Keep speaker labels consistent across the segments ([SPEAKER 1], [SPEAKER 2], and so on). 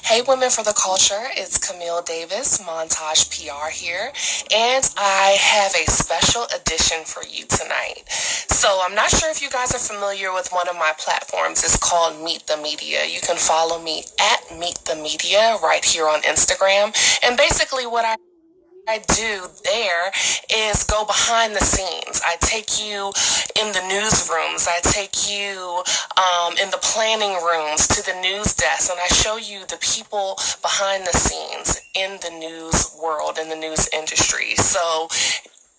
[SPEAKER 1] Hey, Women for the Culture, it's Camille Davis, Montage PR here, and I have a special edition for you tonight. So I'm not sure if you guys are familiar with one of my platforms. It's called Meet the Media. You can follow me at Meet the Media right here on Instagram. And basically what I do there is go behind the scenes. I take you in the newsrooms. I take you in the planning rooms to the news desk, and I show you the people behind the scenes in the news world, in the news industry. So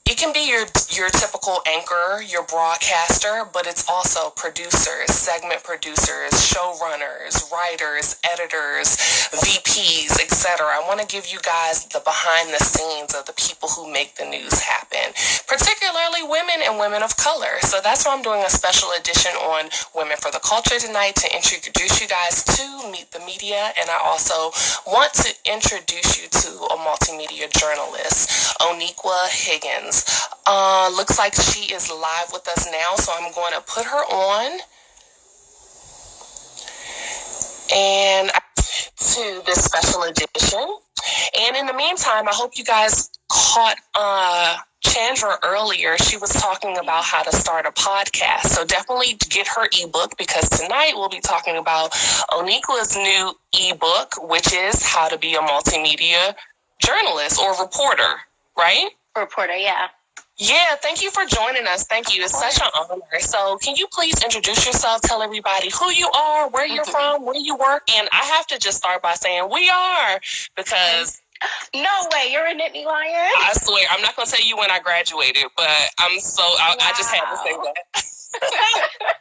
[SPEAKER 1] it can be your typical anchor, your broadcaster, but it's also producers, segment producers, showrunners, writers, editors, VPs, etc. I want to give you guys the behind the scenes of the people who make the news happen, particularly women and women of color. So that's why I'm doing a special edition on Women for the Culture tonight, to introduce you guys to Meet the Media, and I also want to introduce you to a multimedia journalist, Oniqua Higgins. Looks like she is live with us now, so I'm going to put her on and to this special edition. And in the meantime, I hope you guys caught Chandra earlier. She was talking about how to start a podcast. So definitely get her ebook, because tonight we'll be talking about Oniqua's new ebook, which is How to Be a Multimedia Journalist or Reporter, right?
[SPEAKER 2] Reporter, yeah.
[SPEAKER 1] Yeah, thank you for joining us. Thank you. It's such an honor. So can you please introduce yourself, tell everybody who you are, where you're from, where you work? And I have to just start by saying we are, because...
[SPEAKER 2] No way, you're a Nittany Lion?
[SPEAKER 1] I swear, I'm not going to tell you when I graduated, but I just had to say that.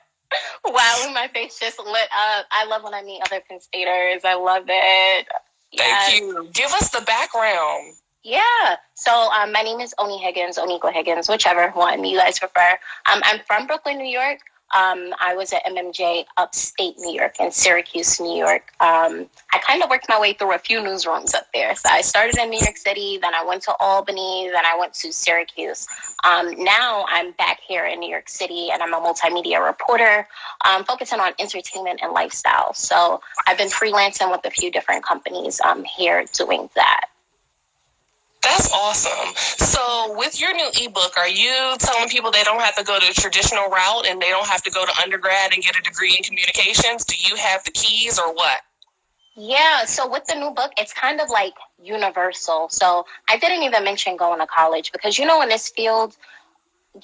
[SPEAKER 2] Wow, my face just lit up. I love when I meet other conspirators. I love it.
[SPEAKER 1] Thank you. Give us the background.
[SPEAKER 2] Yeah. So my name is Higgins, Oniqua Higgins, whichever one you guys prefer. I'm from Brooklyn, New York. I was at MMJ upstate New York in Syracuse, New York. I kind of worked my way through a few newsrooms up there. So I started in New York City, then I went to Albany, then I went to Syracuse. Now I'm back here in New York City, and I'm a multimedia reporter, focusing on entertainment and lifestyle. So I've been freelancing with a few different companies here doing that.
[SPEAKER 1] That's awesome. So with your new ebook, are you telling people they don't have to go the traditional route and they don't have to go to undergrad and get a degree in communications? Do you have the keys or what?
[SPEAKER 2] Yeah, so with the new book, it's kind of like universal. So I didn't even mention going to college, because, in this field,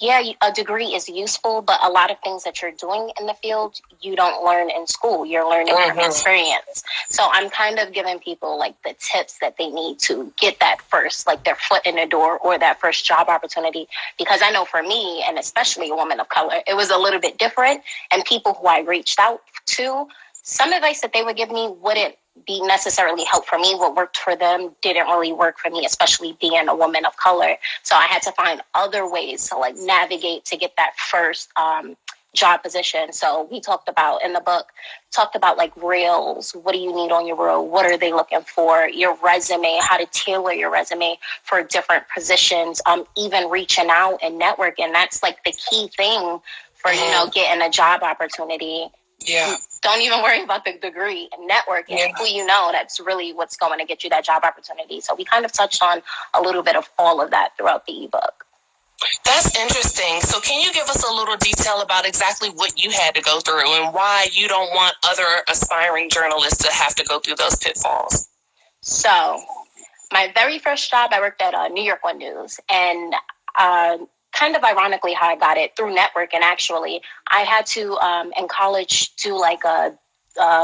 [SPEAKER 2] yeah, a degree is useful, but a lot of things that you're doing in the field, you don't learn in school. You're learning from experience. So I'm kind of giving people like the tips that they need to get that first, like their foot in the door or that first job opportunity. Because I know for me, and especially a woman of color, it was a little bit different. And people who I reached out to, some advice that they would give me wouldn't be necessarily help for me. What worked for them didn't really work for me, especially being a woman of color. So I had to find other ways to like navigate to get that first job position. So we talked about in the book, like reels. What do you need on your reel? What are they looking for? Your resume, how to tailor your resume for different positions, even reaching out and networking. That's like the key thing for, getting a job opportunity.
[SPEAKER 1] Yeah.
[SPEAKER 2] Don't even worry about the degree. Networking, who you know, that's really what's going to get you that job opportunity. So we kind of touched on a little bit of all of that throughout the ebook.
[SPEAKER 1] That's interesting. So can you give us a little detail about exactly what you had to go through and why you don't want other aspiring journalists to have to go through those pitfalls?
[SPEAKER 2] So my very first job, I worked at New York One News, and kind of ironically how I got it through networking. Actually, I had to in college do like a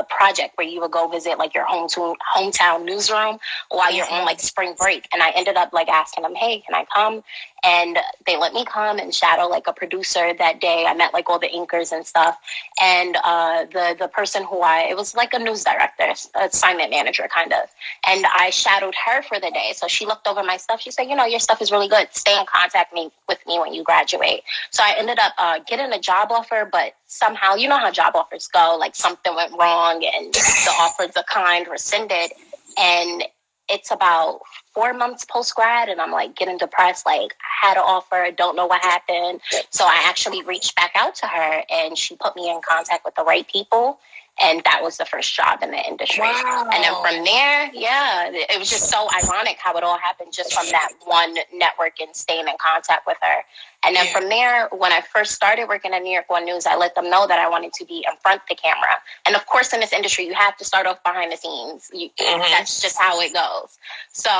[SPEAKER 2] project where you would go visit like your hometown newsroom while you're on like spring break. And I ended up like asking them, hey, can I come? And they let me come and shadow like a producer that day. I met like all the anchors and stuff. And the person it was like a news director, assignment manager kind of. And I shadowed her for the day. So she looked over my stuff. She said, your stuff is really good. Stay in contact with me when you graduate. So I ended up getting a job offer, but somehow, you know how job offers go, like something went wrong and the offer declined, rescinded. And it's about 4 months post-grad, and I'm like getting depressed, like I had an offer, don't know what happened. So I actually reached back out to her, and she put me in contact with the right people. And that was the first job in the industry.
[SPEAKER 1] Wow.
[SPEAKER 2] And then from there, yeah, it was just so ironic how it all happened just from that one network and staying in contact with her. And then from there, when I first started working at New York One News, I let them know that I wanted to be in front of the camera. And of course, in this industry, you have to start off behind the scenes. That's just how it goes. So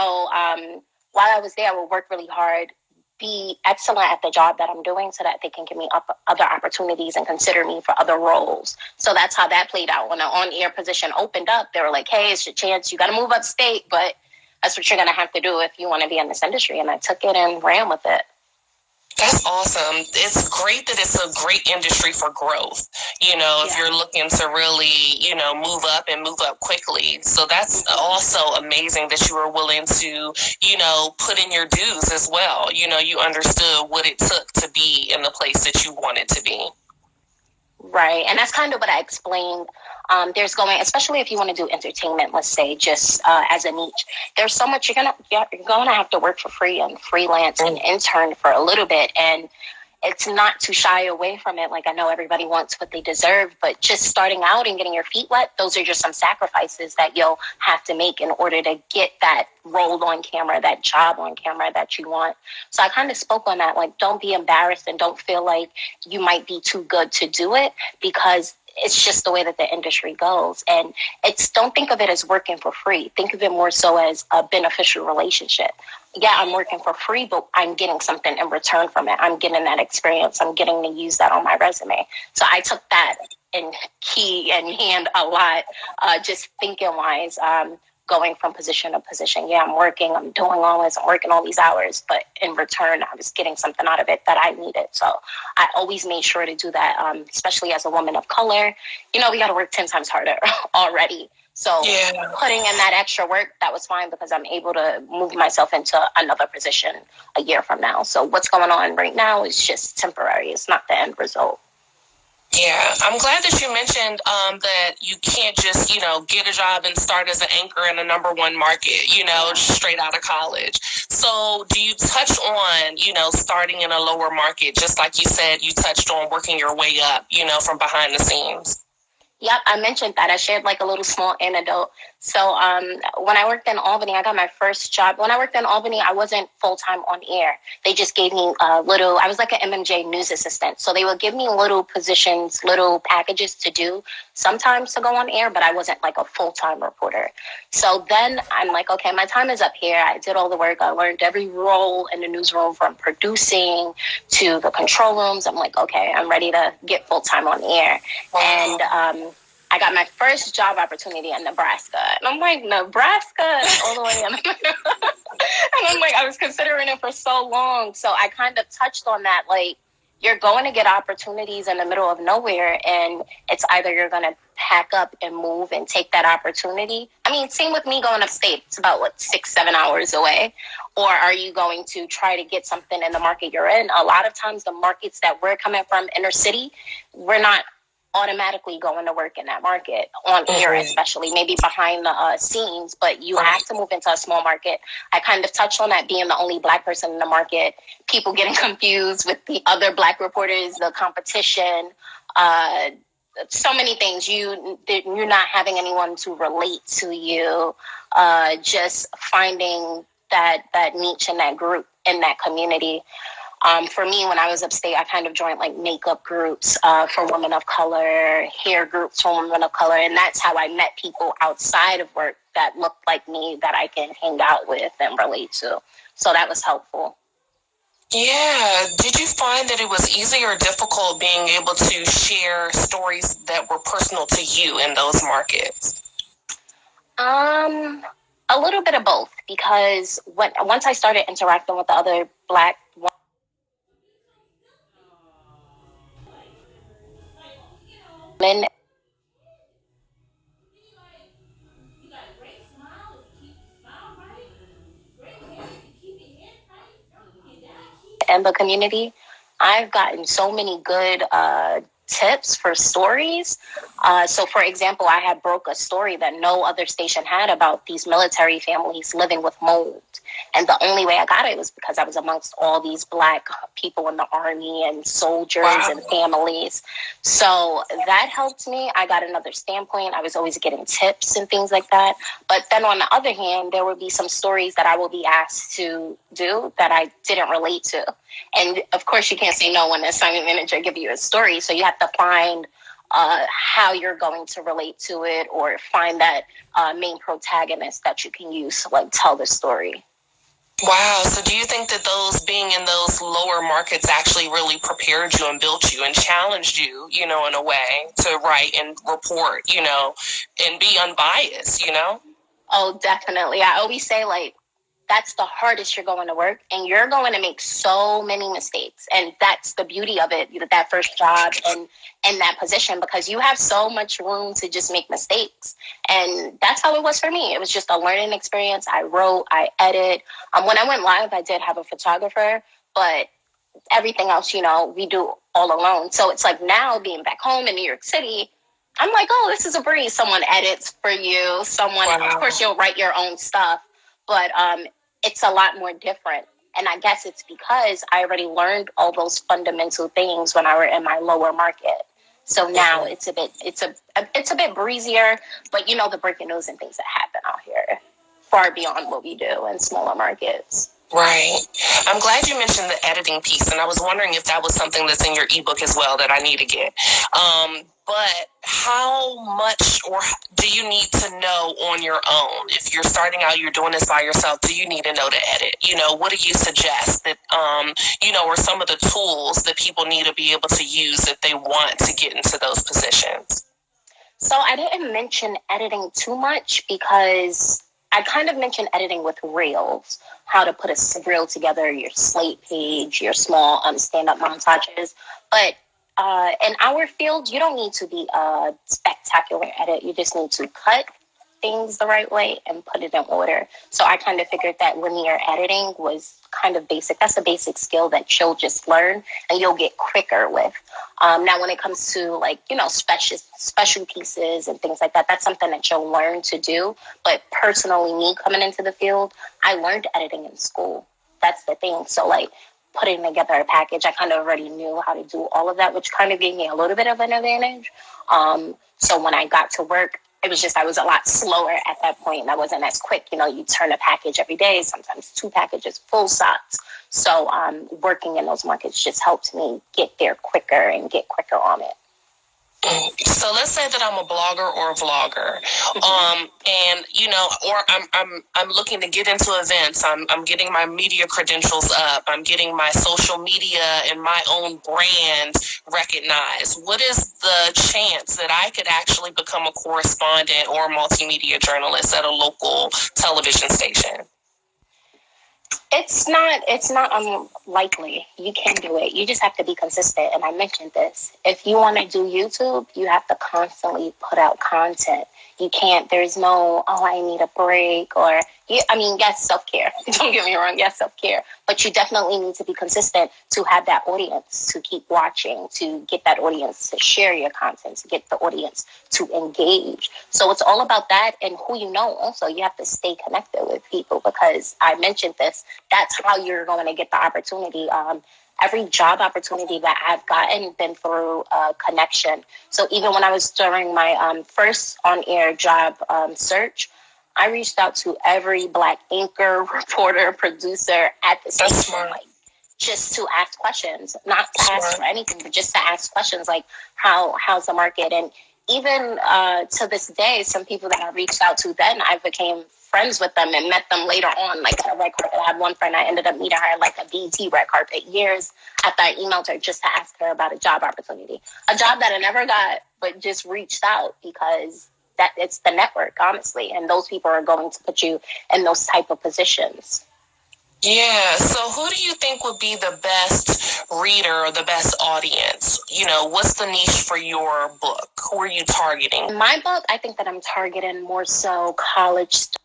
[SPEAKER 2] while I was there, I would work really hard, be excellent at the job that I'm doing so that they can give me other opportunities and consider me for other roles. So that's how that played out. When an on-air position opened up, they were like, hey, it's your chance. You got to move upstate, but that's what you're going to have to do if you want to be in this industry. And I took it and ran with it.
[SPEAKER 1] That's awesome. It's great that it's a great industry for growth, if you're looking to really, move up and move up quickly. So that's also amazing that you were willing to, put in your dues as well. You understood what it took to be in the place that you wanted to be.
[SPEAKER 2] Right. And that's kind of what I explained. There's going, especially if you want to do entertainment, let's say, just as a niche, there's so much you're gonna have to work for free and freelance and intern for a little bit. And it's not to shy away from it. Like, I know everybody wants what they deserve, but just starting out and getting your feet wet, those are just some sacrifices that you'll have to make in order to get that role on camera, that job on camera that you want. So I kind of spoke on that. Like, don't be embarrassed and don't feel like you might be too good to do it, because it's just the way that the industry goes. And don't think of it as working for free. Think of it more so as a beneficial relationship. Yeah, I'm working for free, but I'm getting something in return from it. I'm getting that experience. I'm getting to use that on my resume. So I took that in key and hand a lot, just thinking wise, going from position to position. Yeah, I'm working, I'm doing all this, I'm working all these hours, but in return, I was getting something out of it that I needed. So I always made sure to do that, especially as a woman of color. We got to work 10 times harder already. So putting in that extra work, that was fine, because I'm able to move myself into another position a year from now. So what's going on right now is just temporary. It's not the end result.
[SPEAKER 1] Yeah, I'm glad that you mentioned that you can't just, get a job and start as an anchor in a number one market, straight out of college. So do you touch on, starting in a lower market, just like you said, you touched on working your way up, from behind the scenes?
[SPEAKER 2] Yep, I mentioned that. I shared like a little small anecdote. So when I worked in Albany, I got my first job. When I worked in Albany, I wasn't full-time on air. They just gave me I was like an MMJ news assistant. So they would give me little positions, little packages to do sometimes to go on air, but I wasn't like a full-time reporter. So then I'm like, okay, my time is up here. I did all the work. I learned every role in the newsroom, from producing to the control rooms. I'm like, okay, I'm ready to get full-time on air. And I got my first job opportunity in Nebraska. And I'm like, Nebraska? All the way in. And I'm like, I was considering it for so long. So I kind of touched on that. Like, you're going to get opportunities in the middle of nowhere, and it's either you're going to pack up and move and take that opportunity. I mean, same with me going upstate. It's about, 6-7 hours away. Or are you going to try to get something in the market you're in? A lot of times the markets that we're coming from, inner city, we're not automatically going to work in that market on air, especially maybe behind the scenes, but you have to move into a small market. I kind of touched on that, being the only Black person in the market, people getting confused with the other Black reporters, the competition, so many things. You're not having anyone to relate to you, just finding that niche in that group, in that community. For me, when I was upstate, I kind of joined like makeup groups for women of color, hair groups for women of color. And that's how I met people outside of work that looked like me, that I can hang out with and relate to. So that was helpful.
[SPEAKER 1] Yeah. Did you find that it was easy or difficult being able to share stories that were personal to you in those markets?
[SPEAKER 2] A little bit of both, because once I started interacting with the other Black women, and the community, I've gotten so many good tips for stories. So, for example, I had broke a story that no other station had about these military families living with mold. And the only way I got it was because I was amongst all these Black people in the army and soldiers
[SPEAKER 1] Wow.
[SPEAKER 2] and families. So that helped me. I got another standpoint. I was always getting tips and things like that. But then on the other hand, there would be some stories that I will be asked to do that I didn't relate to. And of course, you can't say no when the assignment manager give you a story. So you have to find how you're going to relate to it, or find that main protagonist that you can use to like tell the story.
[SPEAKER 1] Wow. So do you think that those being in those lower markets actually really prepared you and built you and challenged you, in a way to write and report, and be unbiased,
[SPEAKER 2] Oh, definitely. I always say, like, that's the hardest you're going to work, and you're going to make so many mistakes. And that's the beauty of it, that first job and that position, because you have so much room to just make mistakes. And that's how it was for me. It was just a learning experience. I wrote, I edit. When I went live, I did have a photographer, but everything else, we do all alone. So it's like now being back home in New York City, I'm like, oh, this is a breeze. Someone edits for you. Someone,
[SPEAKER 1] Wow.
[SPEAKER 2] Of course, you'll write your own stuff, but it's a lot more different. And I guess it's because I already learned all those fundamental things when I were in my lower market. So now it's a bit breezier, but the breaking news and things that happen out here far beyond what we do in smaller markets.
[SPEAKER 1] Right. I'm glad you mentioned the editing piece, and I was wondering if that was something that's in your ebook as well that I need to get. But how much or do you need to know on your own? If you're starting out, you're doing this by yourself, do you need to know to edit? What do you suggest that, are some of the tools that people need to be able to use if they want to get into those positions?
[SPEAKER 2] So I didn't mention editing too much because I kind of mentioned editing with reels, how to put a reel together, your slate page, your small stand-up montages. But in our field, you don't need to be a spectacular edit. You just need to cut things the right way and put it in order. So I kind of figured that linear editing was kind of basic. That's a basic skill that you'll just learn and you'll get quicker with. Now, when it comes to special pieces and things like that, that's something that you'll learn to do. But personally, me coming into the field, I learned editing in school. That's the thing. So putting together a package, I kind of already knew how to do all of that, which kind of gave me a little bit of an advantage. So when I got to work, it was just I was a lot slower at that point, and I wasn't as quick. You turn a package every day, sometimes 2 packages, full size. So working in those markets just helped me get there quicker and get quicker on it.
[SPEAKER 1] So let's say that I'm a blogger or a vlogger, and or I'm looking to get into events. I'm getting my media credentials up. I'm getting my social media and my own brand recognized. What is the chance that I could actually become a correspondent or a multimedia journalist at a local television station?
[SPEAKER 2] It's not unlikely. You can do it. You just have to be consistent. And I mentioned this. If you want to do YouTube, you have to constantly put out content. You can't, there's no, oh, I need a break, or, yes, self-care. Don't get me wrong, yes, self-care. But you definitely need to be consistent to have that audience to keep watching, to get that audience to share your content, to get the audience to engage. So it's all about that and who you know. Also, you have to stay connected with people, because I mentioned this. That's how you're going to get the opportunity. Every job opportunity that I've gotten been through connection. So even when I was during my first on-air job search, I reached out to every Black anchor, reporter, producer at the station, just to ask questions, not to ask for anything, but just to ask questions like how's the market. And even to this day, some people that I reached out to then, I became friends with them and met them later on, like at a red carpet. I had one friend, I ended up meeting her like a BT red carpet years after I emailed her just to ask her about a job opportunity, a job that I never got, but just reached out because that it's the network, honestly, and those people are going to put you in those type of positions.
[SPEAKER 1] Yeah, so who do you think would be the best reader or the best audience? What's the niche for your book? Who are you targeting?
[SPEAKER 2] In my book, I think that I'm targeting more so college students.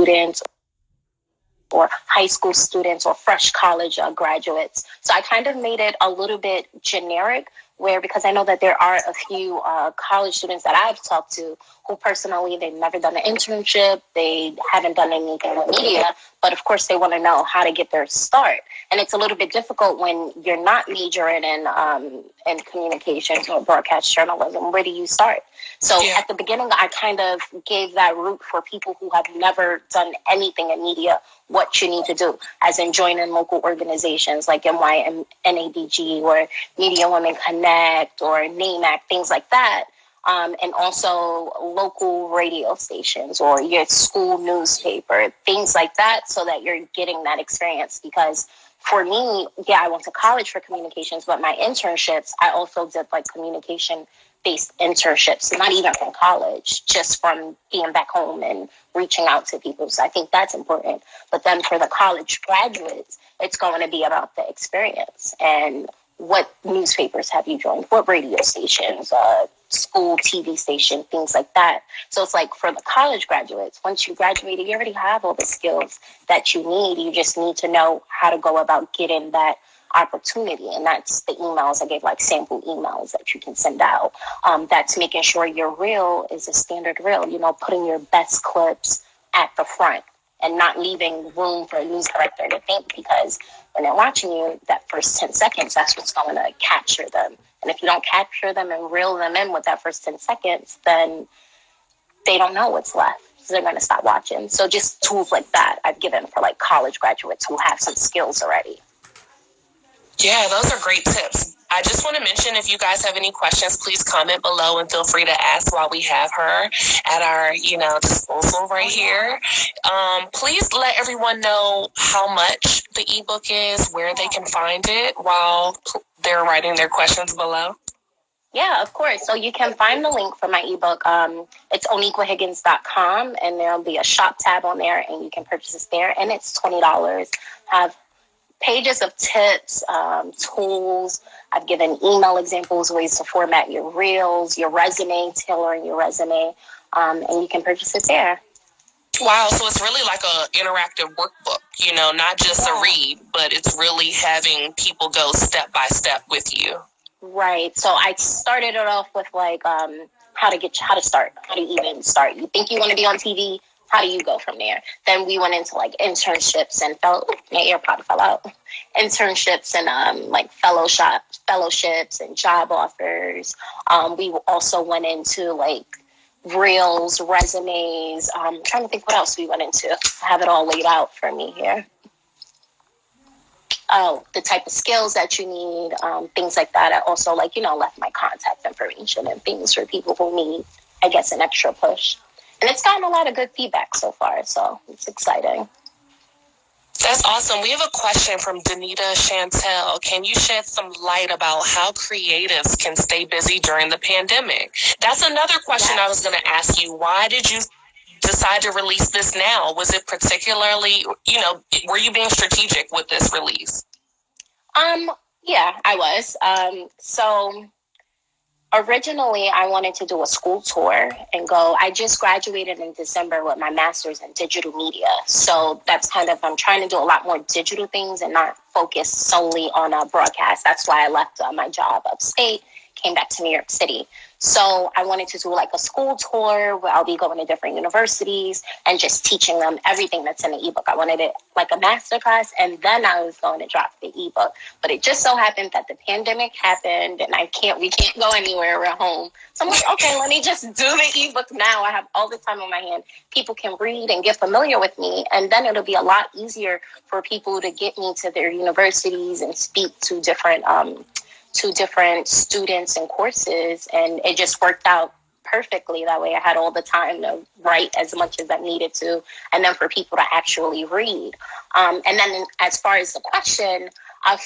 [SPEAKER 2] students or high school students or fresh college graduates. So I kind of made it a little bit generic where, because I know that there are a few college students that I've talked to who personally, they've never done an internship, they haven't done anything with media, but of course they want to know how to get their start. And it's a little bit difficult when you're not majoring in communications or broadcast journalism. Where do you start? So at the beginning, I kind of gave that route for people who have never done anything in media, what you need to do, as in joining local organizations like NYNABG or Media Women Connect or NAMAC, things like that. And also local radio stations or your school newspaper, things like that, so that you're getting that experience. Because for me, I went to college for communications, but my internships, I also did like communication-based internships, not even from college, just from being back home and reaching out to people. So I think that's important. But then for the college graduates, it's going to be about the experience and what newspapers have you joined, what radio stations, school TV station, things like that. So it's like for the college graduates, once you graduated, you already have all the skills that you need. You just need to know how to go about getting that opportunity. And that's the emails. I gave like sample emails that you can send out. That's making sure your reel is a standard reel, putting your best clips at the front and not leaving room for a news director to think, because when they're watching you, that first 10 seconds, that's what's going to capture them. And if you don't capture them and reel them in with that first 10 seconds, then they don't know what's left. So they're going to stop watching. So just tools like that I've given for like college graduates who have some skills already.
[SPEAKER 1] Yeah, those are great tips. I just want to mention, if you guys have any questions, please comment below and feel free to ask while we have her at our, disposal right here. Please let everyone know how much the ebook is, where they can find it while they're writing their questions below.
[SPEAKER 2] Yeah, of course. So you can find the link for my ebook. It's oniquahiggins.com, and there'll be a shop tab on there, and you can purchase it there. And it's $20. Have pages of tips, tools. I've given email examples, ways to format your reels, your resume, tailoring your resume, and you can purchase it there.
[SPEAKER 1] Wow, so it's really like a interactive workbook, not just a read, but it's really having people go step by step with you.
[SPEAKER 2] Right. So I started it off with like how to start, how to even start. You think you want to be on TV? How do you go from there? Then we went into like internships and my AirPod fell out. Internships and like fellowships and job offers. We also went into like reels, resumes. I'm trying to think what else we went into. I have it all laid out for me here. Oh, the type of skills that you need, things like that. I also left my contact information and things for people who need, I guess, an extra push. And it's gotten a lot of good feedback so far, so it's exciting.
[SPEAKER 1] That's awesome. We have a question from Danita Chantel. Can you shed some light about how creatives can stay busy during the pandemic? That's another question I was going to ask you. Why did you decide to release this now? Was it particularly, were you being strategic with this release?
[SPEAKER 2] Yeah, I was. So originally, I wanted to do a school tour and go. I just graduated in December with my master's in digital media. So that's I'm trying to do a lot more digital things and not focus solely on broadcast. That's why I left my job upstate, came back to New York City. So I wanted to do like a school tour where I'll be going to different universities and just teaching them everything that's in the ebook. I wanted it like a masterclass, and then I was going to drop the ebook. But it just so happened that the pandemic happened, and we can't go anywhere. We're home. So I'm like, okay, let me just do the ebook now. I have all the time on my hand. People can read and get familiar with me, and then it'll be a lot easier for people to get me to their universities and speak to different students and courses, and it just worked out perfectly that way. I had all the time to write as much as I needed to, and then for people to actually read. And then as far as the question,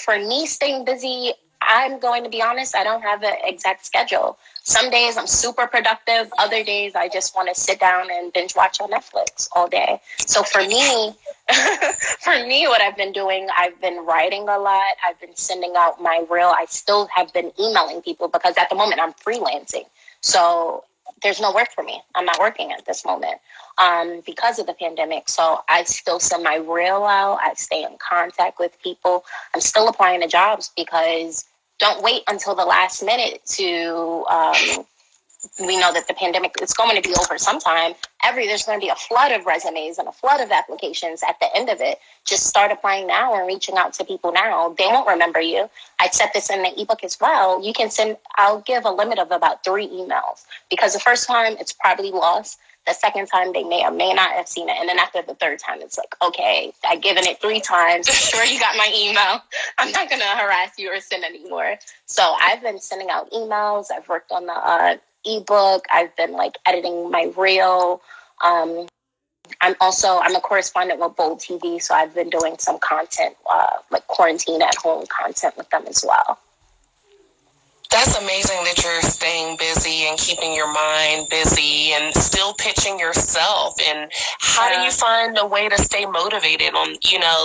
[SPEAKER 2] for me staying busy, I'm going to be honest, I don't have an exact schedule. Some days I'm super productive. Other days I just want to sit down and binge watch on Netflix all day. So for me, what I've been doing, I've been writing a lot. I've been sending out my reel. I still have been emailing people because at the moment I'm freelancing. So there's no work for me. I'm not working at this moment because of the pandemic. So I still send my reel out. I stay in contact with people. I'm still applying to jobs because don't wait until the last minute to we know that the pandemic is going to be over sometime. There's going to be a flood of resumes and a flood of applications at the end of it. Just start applying now and reaching out to people now. They won't remember you. I said this in the ebook as well. You can I'll give a limit of about 3 emails because the first time it's probably lost. The second time they may or may not have seen it. And then after the third time, it's like, okay, I've given it 3 times. I'm sure you got my email. I'm not going to harass you or send anymore. So I've been sending out emails. I've worked on the ebook. I've been like editing my reel. I'm a correspondent with Bold TV, so I've been doing some content, like quarantine at home content with them as well.
[SPEAKER 1] That's amazing that you're staying busy and keeping your mind busy and still pitching yourself. And how do you find a way to stay motivated on,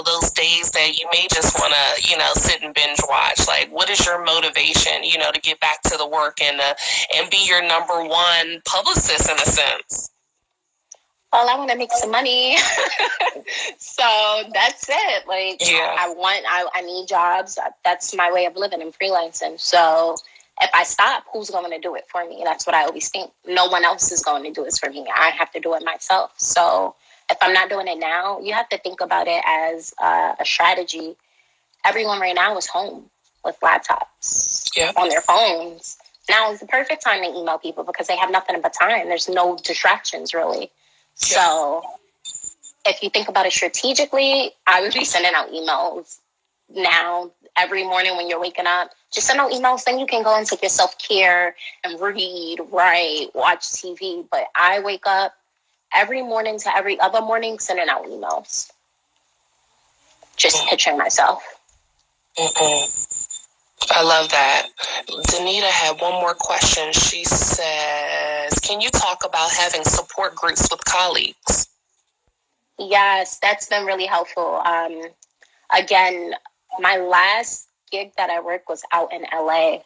[SPEAKER 1] those days that you may just want to, sit and binge watch? Like, what is your motivation, to get back to the work and be your number one publicist in a sense?
[SPEAKER 2] Well, I want to make some money. So that's it. Like, I need jobs. That's my way of living and freelancing. So if I stop, who's going to do it for me? That's what I always think. No one else is going to do it for me. I have to do it myself. So if I'm not doing it now, you have to think about it as a strategy. Everyone right now is home with laptops on their phones. Now is the perfect time to email people because they have nothing but time. There's no distractions, really. So if you think about it strategically, I would be sending out emails now every morning when you're waking up. Just send out emails. Then you can go and take your self-care and read, write, watch TV. But I wake up every morning to every other morning sending out emails. Just picturing myself.
[SPEAKER 1] I love that. Danita had one more question. She says, can you talk about having support groups with colleagues?
[SPEAKER 2] Yes, that's been really helpful. Again, my last gig that I worked was out in LA.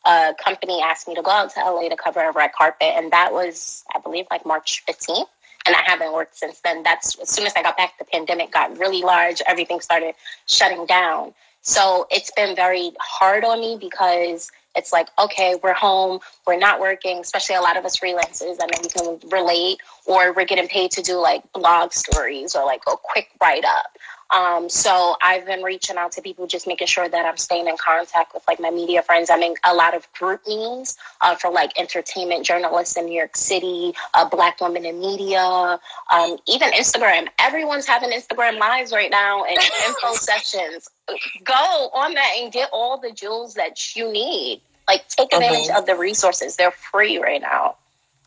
[SPEAKER 2] A company asked me to go out to LA to cover a red carpet, and that was, I believe, like March 15th. And I haven't worked since then. That's as soon as I got back, the pandemic got really large. Everything started shutting down. So it's been very hard on me because it's like, okay, we're home, we're not working, especially a lot of us freelancers. I know you can relate, or we're getting paid to do like blog stories or like a quick write-up. So I've been reaching out to people, just making sure that I'm staying in contact with like my media friends. I'm in a lot of group meetings for like entertainment journalists in New York City, Black women in media, even Instagram. Everyone's having Instagram lives right now and info sessions. Go on that and get all the jewels that you need. Like, take advantage of the resources. They're free right now.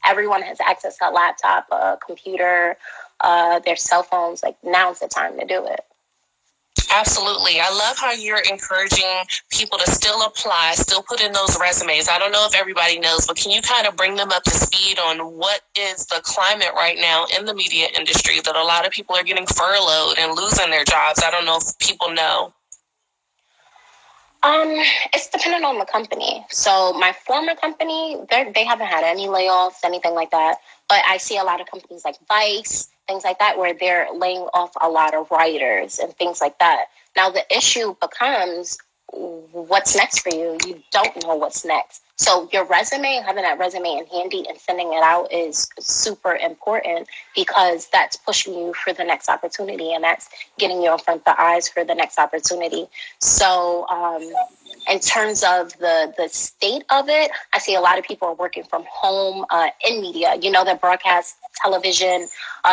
[SPEAKER 2] Everyone has access to a laptop, a computer, their cell phones. Like, now's the time to do it.
[SPEAKER 1] Absolutely. I love how you're encouraging people to still apply, still put in those resumes. I don't know if everybody knows, but can you kind of bring them up to speed on what is the climate right now in the media industry that a lot of people are getting furloughed and losing their jobs? I don't know if people know.
[SPEAKER 2] It's dependent on the company. So my former company, they haven't had any layoffs, anything like that. But I see a lot of companies like Vice, things like that, where they're laying off a lot of writers and things like that. Now the issue becomes, what's next for you? You don't know what's next. So your resume, having that resume in handy and sending it out is super important because that's pushing you for the next opportunity and that's getting you in front of the eyes for the next opportunity. So in terms of the state of it, I see a lot of people are working from home in media. You know, the broadcast television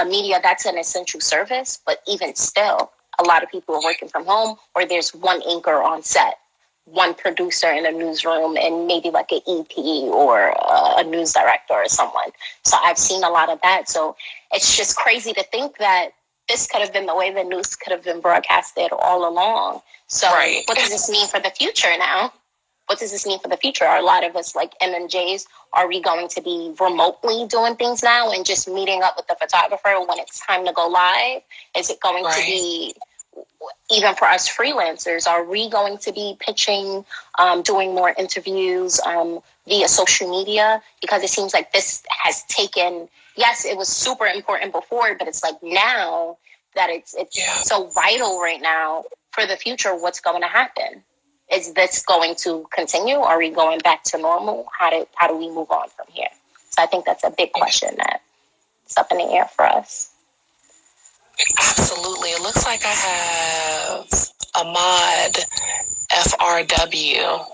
[SPEAKER 2] media, that's an essential service. But even still, a lot of people are working from home, or there's one anchor on set, one producer in a newsroom, and maybe like an EP or a news director or someone. So I've seen a lot of that. So it's just crazy to think that this could have been the way the news could have been broadcasted all along. So What does this mean for the future now? What does this mean for the future? Are a lot of us like M&Js, are we going to be remotely doing things now and just meeting up with the photographer when it's time to go live? Is it going to be even for us freelancers, are we going to be pitching, doing more interviews via social media? Because it seems like this has taken, yes, it was super important before, but it's like now that it's so vital right now for the future. What's going to happen? Is this going to continue? Are we going back to normal? How do we move on from here? So I think that's a big question that's up in the air for us.
[SPEAKER 1] Absolutely. It looks like I have Ahmad FRW.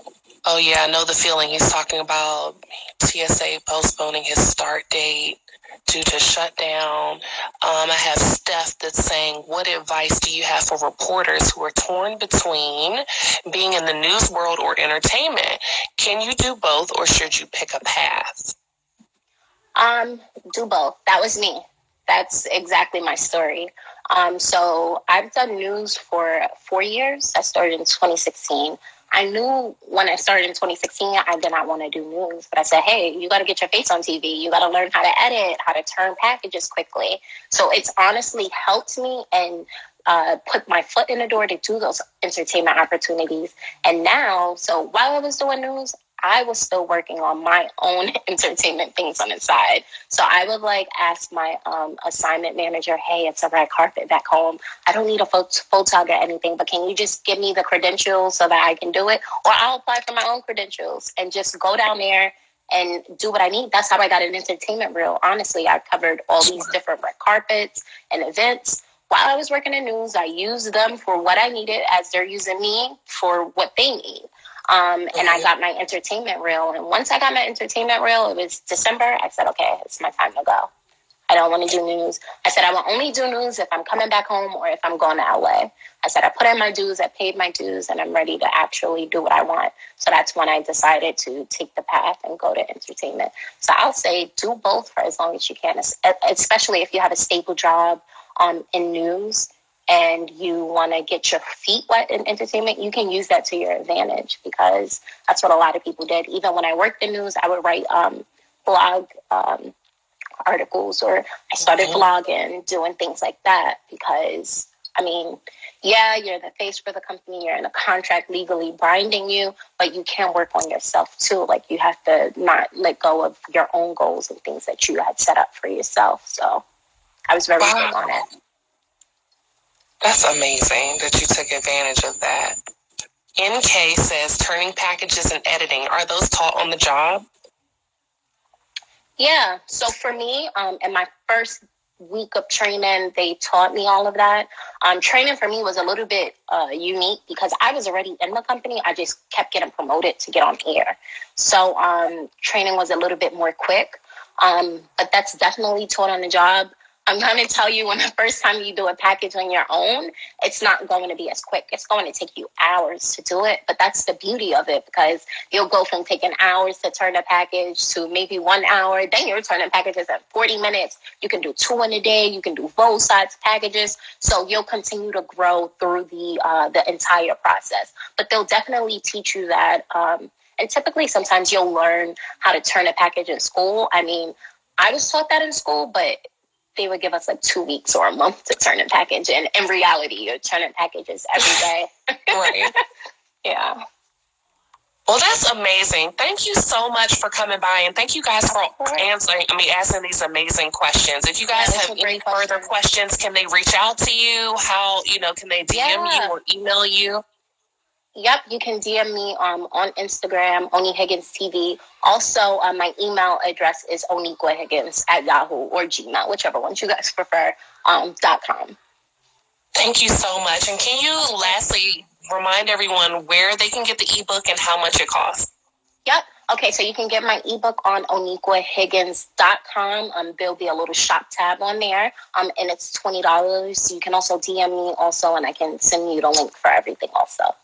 [SPEAKER 1] Oh, yeah, I know the feeling. He's talking about TSA postponing his start date due to shutdown. I have Steph that's saying, what advice do you have for reporters who are torn between being in the news world or entertainment? Can you do both, or should you pick a path?
[SPEAKER 2] Do both. That was me. That's exactly my story. So I've done news for 4 years. I started in 2016. I knew when I started in 2016, I did not want to do news, but I said, hey, you got to get your face on TV. You got to learn how to edit, how to turn packages quickly. So it's honestly helped me and put my foot in the door to do those entertainment opportunities. And now, so while I was doing news, I was still working on my own entertainment things on the side. So I would ask my assignment manager, hey, it's a red carpet back home. I don't need a photog or anything, but can you just give me the credentials so that I can do it? Or I'll apply for my own credentials and just go down there and do what I need. That's how I got an entertainment reel. Honestly, I covered all these different red carpets and events. While I was working in news, I used them for what I needed as they're using me for what they need. And I got my entertainment reel. And once I got my entertainment reel, it was December. I said, okay, it's my time to go. I don't want to do news. I said, I will only do news if I'm coming back home or if I'm going to LA. I said, I put in my dues, I paid my dues, and I'm ready to actually do what I want. So that's when I decided to take the path and go to entertainment. So I'll say do both for as long as you can, especially if you have a stable job in news and you want to get your feet wet in entertainment. You can use that to your advantage, because that's what a lot of people did. Even when I worked in news, I would write blog articles, or I started blogging, doing things like that, because, I mean, yeah, you're the face for the company, you're in a contract legally binding you, but you can work on yourself too. Like, you have to not let go of your own goals and things that you had set up for yourself. So I was very big on it.
[SPEAKER 1] That's amazing that you took advantage of that. NK says turning packages and editing, are those taught on the job?
[SPEAKER 2] Yeah. So for me, in my first week of training, they taught me all of that. Training for me was a little bit unique because I was already in the company. I just kept getting promoted to get on air. So training was a little bit more quick. But that's definitely taught on the job. I'm going to tell you, when the first time you do a package on your own, it's not going to be as quick. It's going to take you hours to do it. But that's the beauty of it, because you'll go from taking hours to turn a package to maybe 1 hour. Then you're turning packages at 40 minutes. You can do 2 in a day. You can do both sides packages. So you'll continue to grow through the entire process. But they'll definitely teach you that. And typically, sometimes you'll learn how to turn a package in school. I mean, I was taught that in school, but they would give us 2 weeks or a month to turn a package. And in reality, you're turning packages every day.
[SPEAKER 1] Right.
[SPEAKER 2] Yeah.
[SPEAKER 1] Well, that's amazing. Thank you so much for coming by, and thank you guys for asking these amazing questions. If you guys have any further questions, can they reach out to you? How, can they DM you or email you?
[SPEAKER 2] Yep, you can DM me on Instagram, Oni Higgins TV. Also, my email address is oniquahiggins@yahoo or Gmail, whichever ones you guys prefer, .com.
[SPEAKER 1] Thank you so much. And can you lastly remind everyone where they can get the ebook and how much it costs?
[SPEAKER 2] Yep. Okay, so you can get my ebook on oniquahiggins.com. There'll be a little shop tab on there, and it's $20. You can also DM me also, and I can send you the link for everything also.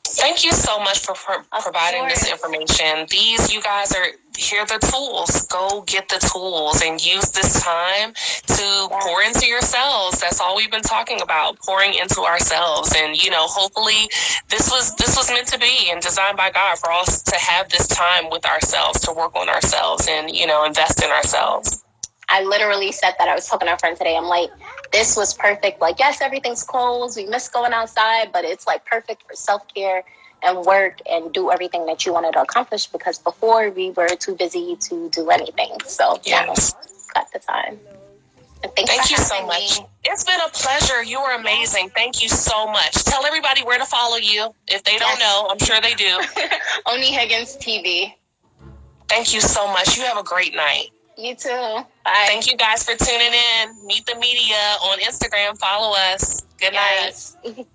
[SPEAKER 1] Thank you so much for providing this information. You guys here are the tools. Go get the tools and use this time to pour into yourselves. That's all we've been talking about, pouring into ourselves. And, hopefully this was meant to be and designed by God for us to have this time with ourselves, to work on ourselves and, invest in ourselves.
[SPEAKER 2] I literally said that. I was talking to a friend today. I'm like, this was perfect. Like, yes, everything's closed. We miss going outside, but it's like perfect for self-care and work and do everything that you wanted to accomplish, because before we were too busy to do anything. So
[SPEAKER 1] Yes.
[SPEAKER 2] now, got the time. And
[SPEAKER 1] Thank you so much. It's been a pleasure. You were amazing. Thank you so much. Tell everybody where to follow you. If they don't know, I'm sure they do.
[SPEAKER 2] Higgins TV.
[SPEAKER 1] Thank you so much. You have a great night.
[SPEAKER 2] You too. Bye.
[SPEAKER 1] Thank you guys for tuning in. Meet the Media on Instagram. Follow us. Good night.